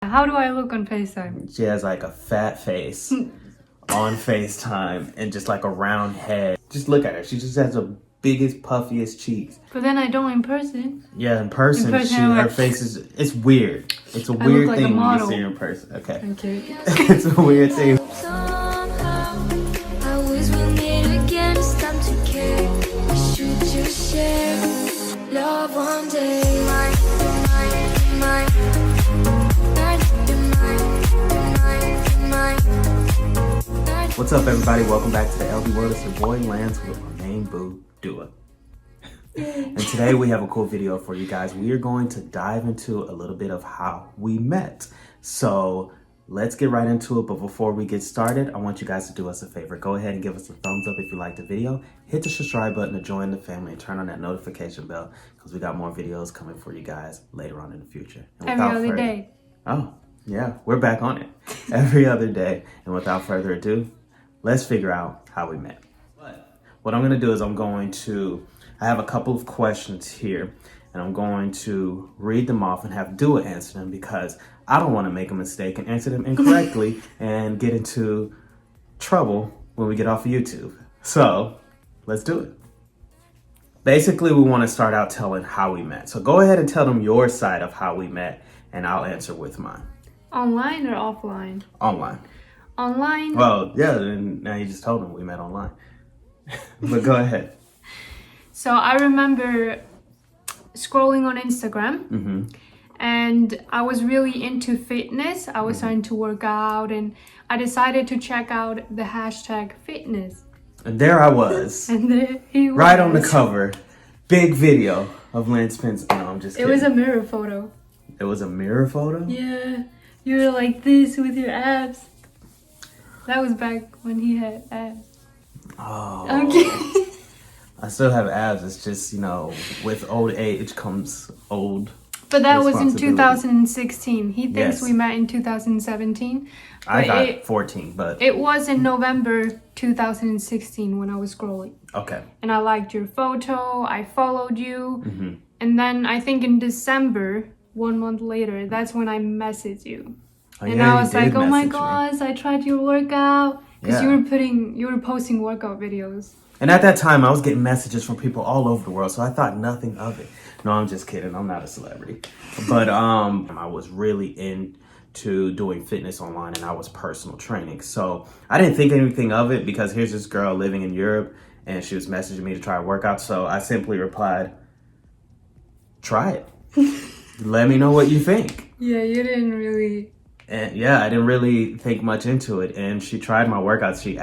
How do I look on FaceTime? She has like a fat face on FaceTime and just like a round head. Just look at her. She just has the biggest, puffiest cheeks. But then I don't in person. Yeah, in person her face is, it's weird. It's a weird thing when you see her in person. Okay. Thank you. It's a weird thing. Love one day, What's up, everybody? Welcome back to the LD World. It's your boy Lance with my main boo, Dua. And today we have a cool video for you guys. We are going to dive into a little bit of how we met. So let's get right into it. But before we get started, I want you guys to do us a favor. Go ahead and give us a thumbs up if you liked the video. Hit the subscribe button to join the family and turn on that notification bell because we got more videos coming for you guys later on in the future. And Every other day. Oh, yeah, we're back on it. Every other day. And without further ado, let's figure out how we met. What I'm going to do is I have a couple of questions here, and I'm going to read them off and have Dua answer them because I don't want to make a mistake and answer them incorrectly and get into trouble when we get off of YouTube. So let's do it. Basically, we want to start out telling how we met. So go ahead and tell them your side of how we met, and I'll answer with mine. Online or offline? Online. Online? Well, yeah, and now you just told them we met online. But go ahead. So I remember scrolling on Instagram and I was really into fitness. I was starting to work out and I decided to check out the hashtag fitness. And there I was. And there he was. Right on the cover. Big video of Lance Pence. No, I'm just kidding. It was a mirror photo. It was a mirror photo? Yeah. You were like this with your abs. That was back when he had abs. Oh. Okay. I still have abs. It's just, with old age comes old. But that was in 2016. He thinks we met in 2017. I got 14, but... It was in November 2016 when I was scrolling. Okay. And I liked your photo. I followed you. And then I think in December, 1 month later, that's when I messaged you. Oh, and I was like, oh my gosh, I tried your workout. Because you were posting workout videos. And at that time, I was getting messages from people all over the world, so I thought nothing of it. No, I'm just kidding. I'm not a celebrity. But I was really into doing fitness online, and I was personal training. So I didn't think anything of it because here's this girl living in Europe, and she was messaging me to try a workout. So I simply replied, try it. Let me know what you think. Yeah, you didn't really... And yeah, I didn't really think much into it. And she tried my workouts. She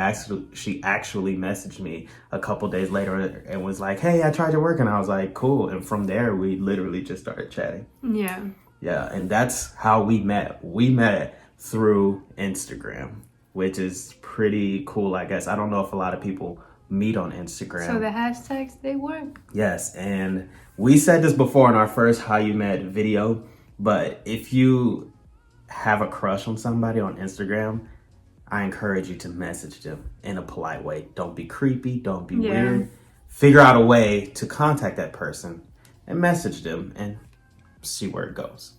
actually messaged me a couple days later and was like, hey, I tried your work. And I was like, cool. And from there, we literally just started chatting. Yeah. Yeah. And that's how we met. We met through Instagram, which is pretty cool, I guess. I don't know if a lot of people meet on Instagram. So the hashtags, they work. Yes. And we said this before in our first How You Met video. But if you have a crush on somebody on Instagram, I encourage you to message them in a polite way. Don't be creepy. Don't be weird. Figure out a way to contact that person and message them and see where it goes.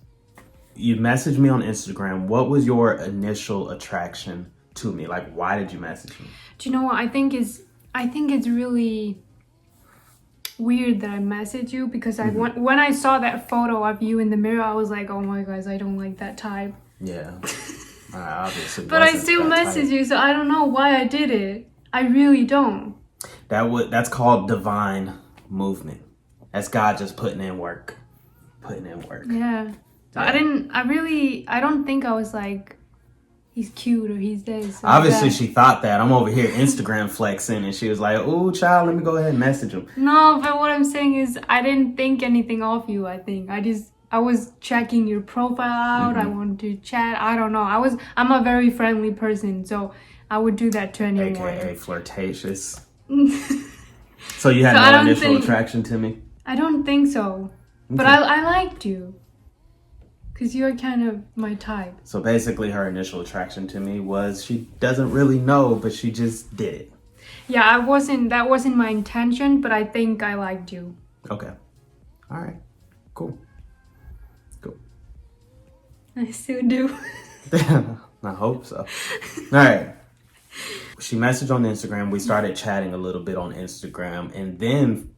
You messaged me on Instagram. What was your initial attraction to me? Like, why did you message me? Do you know what I think it's really weird that I messaged you because when I saw that photo of you in the mirror, I was like, oh my gosh, I don't like that type. Yeah. Obviously. But I still messaged you, so I don't know why I did it. I really don't. That's called divine movement. That's God just putting in work. Yeah. So I don't think I was like, he's cute or he's this. Obviously, she thought that. I'm over here Instagram flexing, and she was like, "Ooh, child, let me go ahead and message him." No, but what I'm saying is, I didn't think anything of you. I think I was checking your profile out. I wanted to chat. I don't know. I'm a very friendly person, so I would do that to anyone. AKA flirtatious. So you had no initial attraction to me? I don't think so. Okay. But I liked you. Because you're kind of my type. So basically her initial attraction to me was she doesn't really know, but she just did it. Yeah, that wasn't my intention, but I think I liked you. Okay. All right. Cool. I still do. I hope so. All right. She messaged on Instagram. We started chatting a little bit on Instagram. And then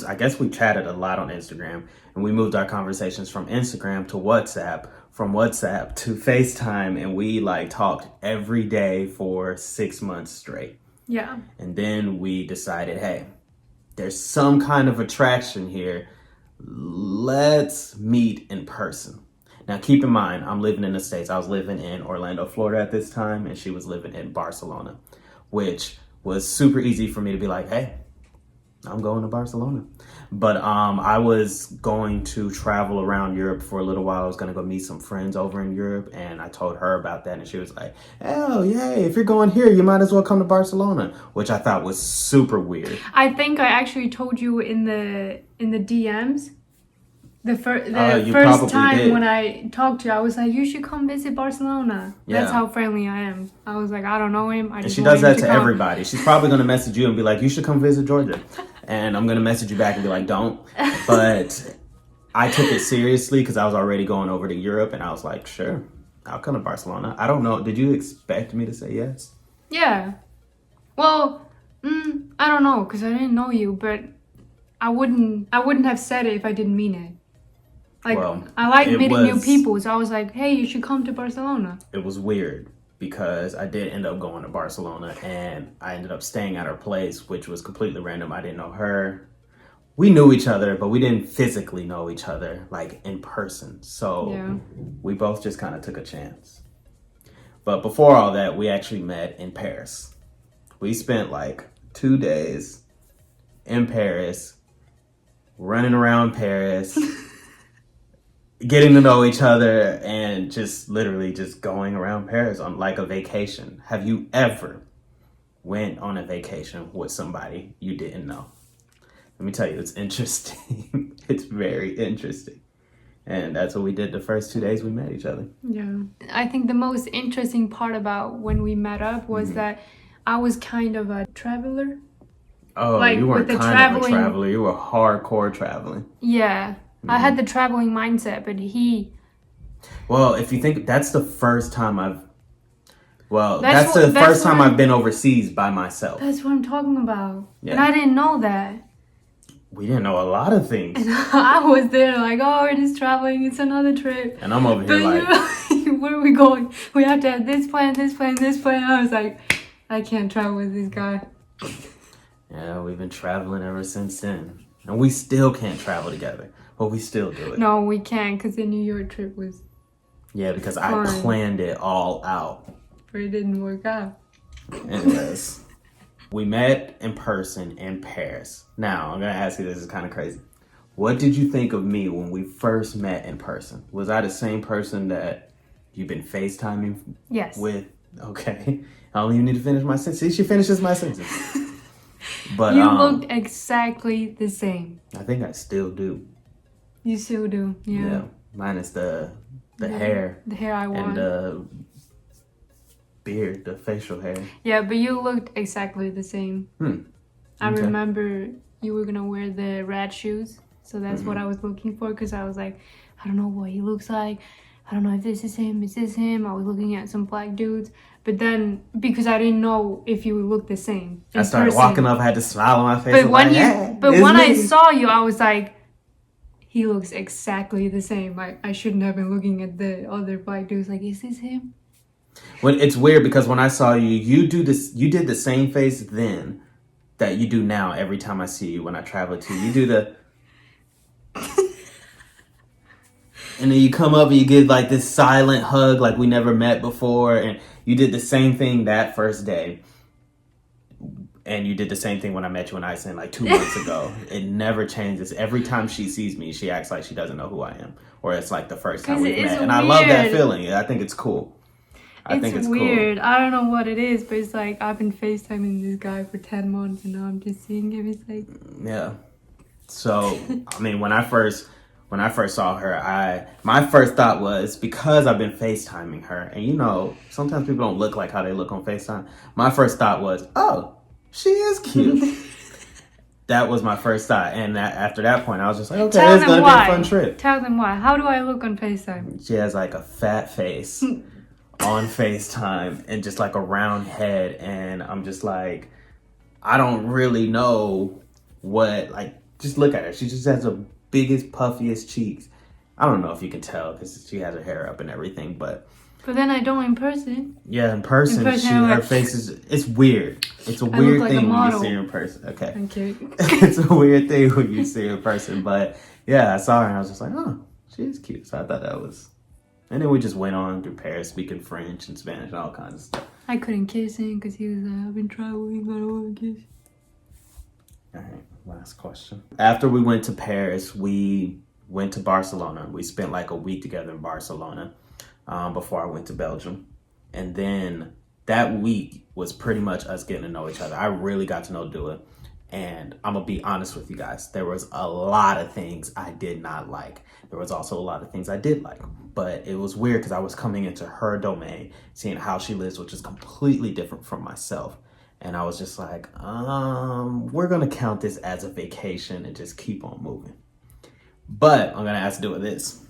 I guess we chatted a lot on Instagram. And we moved our conversations from Instagram to WhatsApp, from WhatsApp to FaceTime. And we like talked every day for 6 months straight. Yeah. And then we decided, hey, there's some kind of attraction here. Let's meet in person. Now, keep in mind, I'm living in the States. I was living in Orlando, Florida at this time, and she was living in Barcelona, which was super easy for me to be like, hey, I'm going to Barcelona. But I was going to travel around Europe for a little while. I was going to go meet some friends over in Europe, and I told her about that, and she was like, oh, yay, if you're going here, you might as well come to Barcelona, which I thought was super weird. I think I actually told you in the DMs. The first time did. when I talked to you, I was like, you should come visit Barcelona. Yeah. That's how friendly I am. I was like, I don't know him. And she does that to everybody. She's probably going to message you and be like, you should come visit Georgia. And I'm going to message you back and be like, don't. But I took it seriously because I was already going over to Europe. And I was like, sure, I'll come to Barcelona. I don't know. Did you expect me to say yes? Yeah. Well, I don't know because I didn't know you. But I wouldn't have said it if I didn't mean it. Like, well, I like meeting new people, so I was like, hey, you should come to Barcelona. It was weird because I did end up going to Barcelona and I ended up staying at her place, which was completely random. I didn't know her. We knew each other, but we didn't physically know each other, like in person. So yeah. We both just kind of took a chance. But before all that, we actually met in Paris. We spent like 2 days in Paris, running around Paris, getting to know each other and just literally just going around Paris on like a vacation. Have you ever went on a vacation with somebody you didn't know? Let me tell you, it's interesting. It's very interesting. And that's what we did the first 2 days we met each other. Yeah. I think the most interesting part about when we met up was that I was kind of a traveler. Oh, like, you weren't kind of a traveler. You were hardcore traveling. Yeah. I had the traveling mindset, but Well, if you think that's the first time that's the first time I've been overseas by myself. That's what I'm talking about. Yeah. And I didn't know that. We didn't know a lot of things. And I was there like, oh, we're just traveling. It's another trip. And I'm over here like, where are we going? We have to have this plan, this plan, this plan. I was like, I can't travel with this guy. Yeah, we've been traveling ever since then. And we still can't travel together. But we still do it. No, we can't because the New York trip was... Yeah, because fun. I planned it all out. But it didn't work out. Anyways, we met in person in Paris. Now, I'm going to ask you, this is kind of crazy. What did you think of me when we first met in person? Was I the same person that you've been FaceTiming with? Okay. I don't even need to finish my sentence. See, she finishes my sentence. But you looked exactly the same. I think I still do. You still do, yeah. Yeah, minus the hair. The hair I want. And the beard, the facial hair. Yeah, but you looked exactly the same. I remember you were going to wear the red shoes. So that's what I was looking for because I was like, I don't know what he looks like. I don't know if this is him, is this him? I was looking at some black dudes. But then, because I didn't know if you would look the same. I started walking up, I had to smile on my face. But when I saw you, I was like, he looks exactly the same. I shouldn't have been looking at the other black dudes like, is this him? Well, it's weird because when I saw you, you did the same face then that you do now every time I see you when I travel to you. You do the... and then you come up and you give like this silent hug like we never met before. And you did the same thing that first day. And you did the same thing when I met you in Iceland like 2 months ago. It never changes. Every time she sees me, she acts like she doesn't know who I am. Or it's like the first time we've met. And I love that feeling. I think it's cool. I think it's weird. Cool. I don't know what it is, but it's like I've been FaceTiming this guy for 10 months and now I'm just seeing him. It's like... Yeah. So, I mean, when I first saw her, my first thought was, because I've been FaceTiming her, and you know, sometimes people don't look like how they look on FaceTime. My first thought was, oh, she is cute. that was my first thought. And after that point, I was just like, okay, Tell it's them going to be a fun trip. Tell them why. How do I look on FaceTime? She has like a fat face on FaceTime and just like a round head. And I'm just like, I don't really know what, like, just look at her. She just has the biggest, puffiest cheeks. I don't know if you can tell because she has her hair up and everything, but then I don't in person. Yeah, in person her face is, it's weird. It's a weird thing when you see her in person. Okay. Okay. It's a weird thing when you see her in person. But yeah, I saw her and I was just like, oh, she is cute. So I thought that was, and then we just went on through Paris speaking French and Spanish and all kinds of stuff. I couldn't kiss him because he was like, I've been traveling, I don't want to kiss. All right, last question. After we went to Paris, we went to Barcelona. We spent like a week together in Barcelona. Before I went to Belgium. And then that week was pretty much us getting to know each other. I really got to know Dua. And I'm going to be honest with you guys. There was a lot of things I did not like. There was also a lot of things I did like. But it was weird because I was coming into her domain, seeing how she lives, which is completely different from myself. And I was just like, we're going to count this as a vacation and just keep on moving. But I'm going to ask Dua this.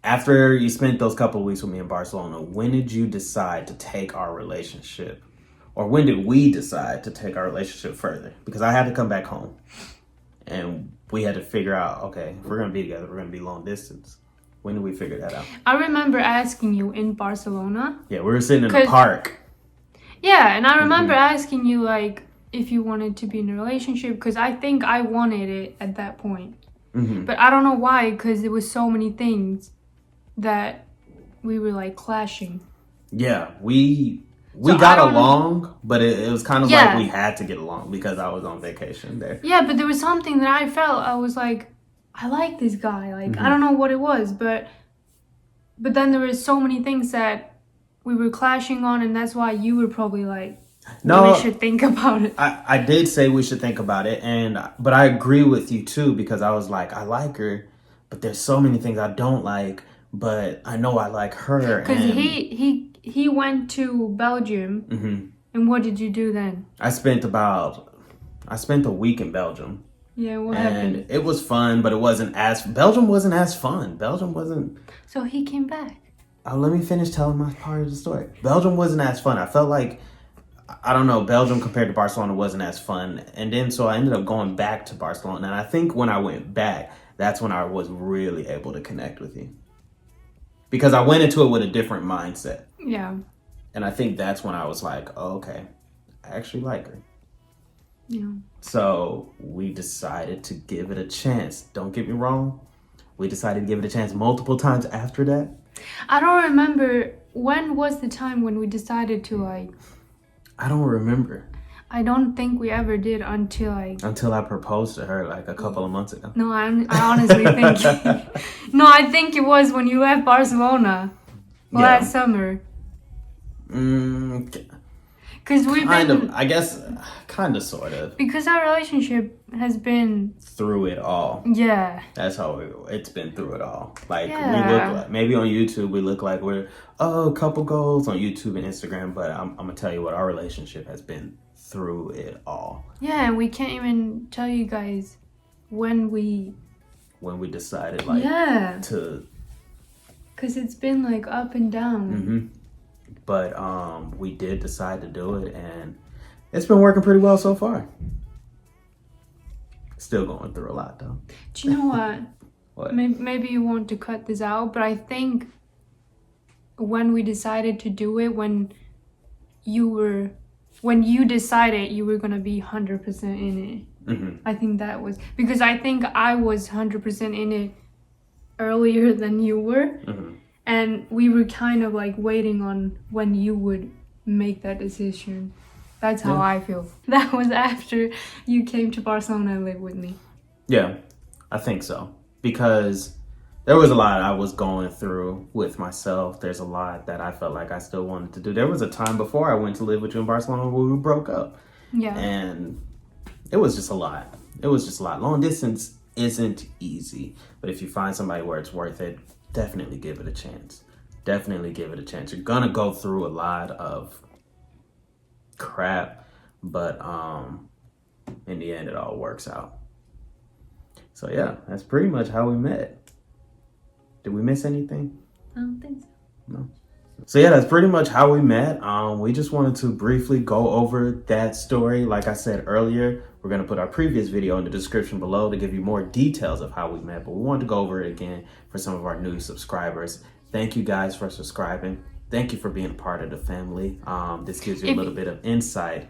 After you spent those couple of weeks with me in Barcelona, when did you decide to take our relationship, or when did we decide to take our relationship further? Because I had to come back home and we had to figure out, okay, if we're going to be together, we're going to be long distance. When did we figure that out? I remember asking you in Barcelona. Yeah, we were sitting in the park. Yeah, and I remember asking you, like, if you wanted to be in a relationship, because I think I wanted it at that point. But I don't know why, because there was so many things that we were like clashing. Yeah, we got along, but it was kind of like we had to get along because I was on vacation there. Yeah, but there was something that I felt, I was like, I like this guy. Like, I don't know what it was, but then there were so many things that we were clashing on, and that's why you were probably like, no, we should think about it. I did say we should think about it, but I agree with you too, because I was like, I like her, but there's so many things I don't like. But I know I like her. Because he went to Belgium. And what did you do then? I spent a week in Belgium. Yeah, what happened? It was fun, but Belgium wasn't as fun. Belgium wasn't. So he came back. Oh, let me finish telling my part of the story. Belgium wasn't as fun. I felt like, I don't know, Belgium compared to Barcelona wasn't as fun. And then so I ended up going back to Barcelona. And I think when I went back, that's when I was really able to connect with you. Because I went into it with a different mindset. Yeah. And I think that's when I was like, oh, okay, I actually like her. Yeah. So we decided to give it a chance. Don't get me wrong. We decided to give it a chance multiple times after that. I don't remember. When was the time when we decided to like... I don't remember. I don't think we ever did until I proposed to her like a couple of months ago. No, I honestly think... No, I think it was when you left Barcelona last summer. Because we've been... I guess, kind of, sort of. Because our relationship has been... Through it all. Yeah. That's how it's been through it all. Like, we look like... Maybe on YouTube, we look like we're, couple goals on YouTube and Instagram. But I'm going to tell you what, our relationship has been through it all. Yeah, and we can't even tell you guys when we decided like to, because it's been like up and down. But we did decide to do it, and it's been working pretty well so far. Still going through a lot though. Do you know what? What? Maybe you want to cut this out, but I think when we decided to do it, when you decided you were going to be 100% in it. I think that was... Because I think I was 100% in it earlier than you were. And we were kind of like waiting on when you would make that decision. That's how I feel. That was after you came to Barcelona and lived with me. Yeah, I think so. Because there was a lot I was going through with myself. There's a lot that I felt like I still wanted to do. There was a time before I went to live with you in Barcelona where we broke up. Yeah. And it was just a lot. Long distance isn't easy. But if you find somebody where it's worth it, definitely give it a chance. You're gonna go through a lot of crap, but in the end, it all works out. So yeah, that's pretty much how we met. Did we miss anything? I don't think so. No. So yeah, that's pretty much how we met. We just wanted to briefly go over that story. Like I said earlier, we're going to put our previous video in the description below to give you more details of how we met. But we wanted to go over it again for some of our new subscribers. Thank you guys for subscribing. Thank you for being a part of the family. This gives you a little bit of insight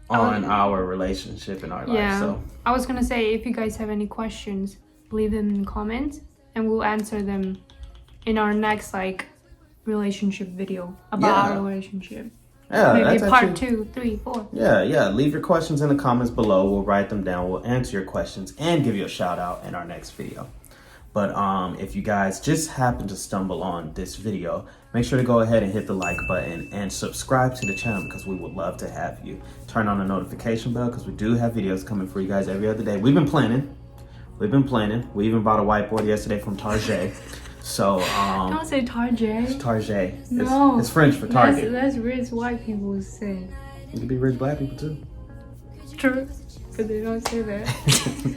on our relationship and our life. So I was going to say, if you guys have any questions, leave them in the comments and we'll answer them in our next relationship video about our relationship. Yeah, maybe that's part 2, 3, 4. Yeah. Leave your questions in the comments below. We'll write them down. We'll answer your questions and give you a shout out in our next video. But if you guys just happen to stumble on this video, make sure to go ahead and hit the like button and subscribe to the channel because we would love to have you. Turn on the notification bell because we do have videos coming for you guys every other day. We've been planning. We even bought a whiteboard yesterday from Target. So don't say Target. It's Target. No, it's French for Target. That's rich white people say. It could be rich black people too. True, but they don't say that.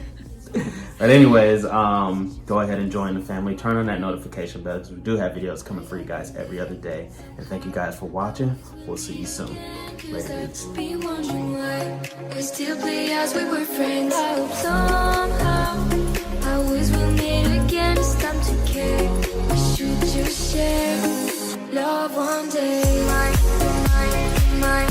But anyways, go ahead and join the family. Turn on that notification bell because we do have videos coming for you guys every other day. And thank you guys for watching. We'll see you soon. Later. Be wondering why we still play as we were friends. I hope somehow I always will meet again. Stop to care. We should just share love one day. My